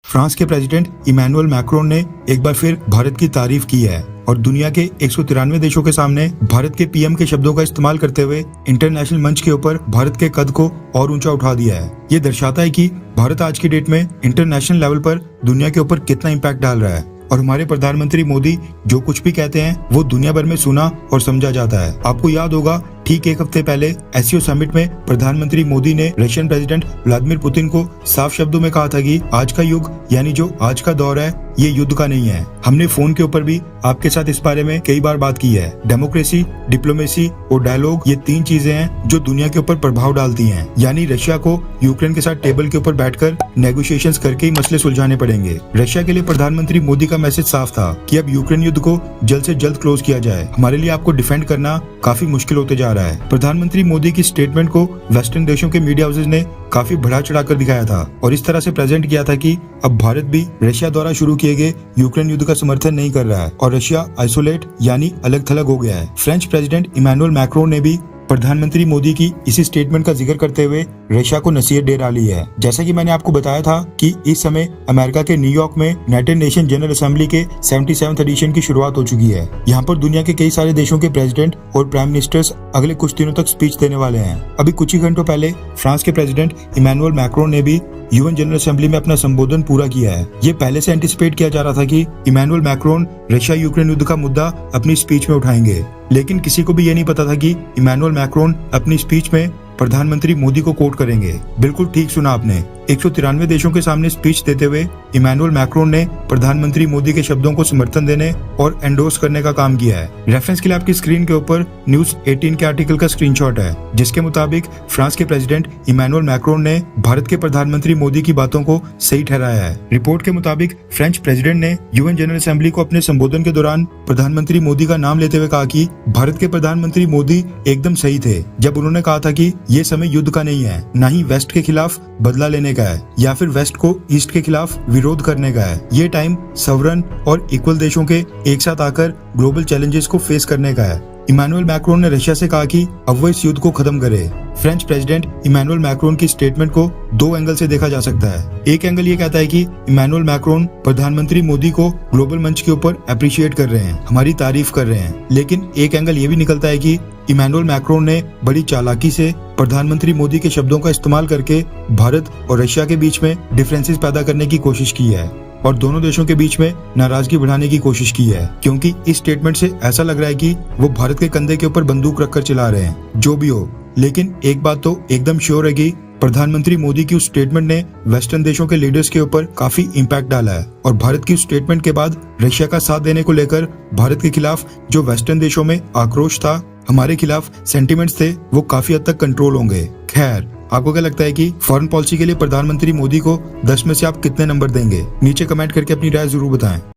France के president Emmanuel Macron ने एक बार फिर भारत की तारीफ की है और दुनिया के 193 देशों के सामने भारत के पीएम के शब्दों का इस्तेमाल करते हुए इंटरनेशनल मंच के ऊपर भारत के कद को और ऊंचा उठा दिया है। ये दर्शाता है कि भारत आज की डेट में इंटरनेशनल लेवल पर दुनिया के ऊपर कितना इम्पैक्ट डाल रहा है और हमारे प्रधानमंत्री मोदी जो कुछ भी कहते हैं वो दुनिया भर में सुना और समझा जाता है। आपको याद होगा ठीक एक हफ्ते पहले एससीओ समिट में प्रधानमंत्री मोदी ने रशियन प्रेसिडेंट व्लादिमीर पुतिन को साफ शब्दों में कहा था कि आज का युग यानी जो आज का दौर है ये युद्ध का नहीं है। हमने फोन के ऊपर भी आपके साथ इस बारे में कई बार बात की है। डेमोक्रेसी, डिप्लोमेसी और डायलॉग ये तीन चीजें हैं जो दुनिया के ऊपर प्रभाव डालती हैं। यानी रशिया को यूक्रेन के साथ टेबल के ऊपर बैठकर नेगोशिएशंस करके ही मसले सुलझाने पड़ेंगे। रशिया के लिए प्रधानमंत्री मोदी का मैसेज साफ था कि अब यूक्रेन युद्ध को जल्द से जल्द क्लोज किया जाए। हमारे लिए आपको डिफेंड करना काफी मुश्किल होते जा रहा है। प्रधानमंत्री मोदी की स्टेटमेंट को वेस्टर्न देशों के मीडिया हाउसेज ने काफी बढ़ा चढ़ाकर दिखाया था और इस तरह से प्रेजेंट किया था कि अब भारत भी रशिया द्वारा शुरू किए गए यूक्रेन युद्ध का समर्थन नहीं कर रहा है और रशिया आइसोलेट यानी अलग थलग हो गया है। फ्रेंच प्रेसिडेंट इमैनुअल मैक्रोन ने भी प्रधानमंत्री मोदी की इसी स्टेटमेंट का जिक्र करते हुए रशिया को नसीहत दे डाली है। जैसा कि मैंने आपको बताया था कि इस समय अमेरिका के न्यूयॉर्क में यूनाइटेड नेशन जनरल असेंबली के 77th एडिशन की शुरुआत हो चुकी है। यहाँ पर दुनिया के कई सारे देशों के प्रेसिडेंट और प्राइम मिनिस्टर्स अगले कुछ दिनों तक स्पीच देने वाले हैं। अभी कुछ ही घंटों पहले फ्रांस के प्रेसिडेंट इमैनुअल मैक्रोन ने भी यूएन जनरल असेंबली में अपना संबोधन पूरा किया है। ये पहले से एंटिसिपेट किया जा रहा था कि इमैनुअल मैक्रोन रशिया यूक्रेन युद्ध का मुद्दा अपनी स्पीच में उठाएंगे, लेकिन किसी को भी ये नहीं पता था कि इमैनुअल मैक्रोन अपनी स्पीच में प्रधानमंत्री मोदी को कोट करेंगे। बिल्कुल ठीक सुना आपने। 193 देशों के सामने स्पीच देते हुए इमैनुअल मैक्रोन ने प्रधानमंत्री मोदी के शब्दों को समर्थन देने और एंडोर्स करने का काम किया है। रेफरेंस के लिए आपकी स्क्रीन के ऊपर न्यूज 18 के आर्टिकल का स्क्रीनशॉट है, जिसके मुताबिक फ्रांस के प्रेसिडेंट इमैनुअल मैक्रोन ने भारत के प्रधानमंत्री मोदी की बातों को सही ठहराया है। रिपोर्ट के मुताबिक फ्रेंच प्रेसिडेंट ने यूएन जनरल असेंबली को अपने संबोधन के दौरान प्रधानमंत्री मोदी का नाम लेते हुए कहा कि भारत के प्रधानमंत्री मोदी एकदम सही थे जब उन्होंने कहा था कि ये समय युद्ध का नहीं है, न ही वेस्ट के खिलाफ बदला लेने का है या फिर वेस्ट को ईस्ट के खिलाफ विरोध करने का है। ये टाइम सवरन और इक्वल देशों के एक साथ आकर ग्लोबल चैलेंजेस को फेस करने का है। इमैनुअल मैक्रोन ने रशिया से कहा कि अब वो इस युद्ध को खत्म करे। फ्रेंच प्रेसिडेंट इमैनुअल मैक्रोन की स्टेटमेंट को दो एंगल से देखा जा सकता है। एक एंगल ये कहता है कि इमैनुअल मैक्रोन प्रधानमंत्री मोदी को ग्लोबल मंच के ऊपर अप्रिशिएट कर रहे हैं, हमारी तारीफ कर रहे हैं, लेकिन एक एंगल ये भी निकलता है कि इमैनुअल मैक्रोन ने बड़ी चालाकी से प्रधानमंत्री मोदी के शब्दों का इस्तेमाल करके भारत और रशिया के बीच में डिफरेंसेस पैदा करने की कोशिश की है और दोनों देशों के बीच में नाराजगी बढ़ाने की कोशिश की है, क्योंकि इस स्टेटमेंट से ऐसा लग रहा है कि वो भारत के कंधे के ऊपर बंदूक रखकर चला रहे हैं। जो भी हो, लेकिन एक बात तो एकदम श्योर है कि प्रधानमंत्री मोदी की उस स्टेटमेंट ने वेस्टर्न देशों के लीडर्स के ऊपर काफी इम्पैक्ट डाला है और भारत की उस स्टेटमेंट के बाद रशिया का साथ देने को लेकर भारत के खिलाफ जो वेस्टर्न देशों में आक्रोश था, हमारे खिलाफ सेंटिमेंट्स थे, वो काफी हद तक कंट्रोल होंगे। खैर, आपको क्या लगता है कि फॉरेन पॉलिसी के लिए प्रधानमंत्री मोदी को 10 में से आप कितने नंबर देंगे? नीचे कमेंट करके अपनी राय जरूर बताएं।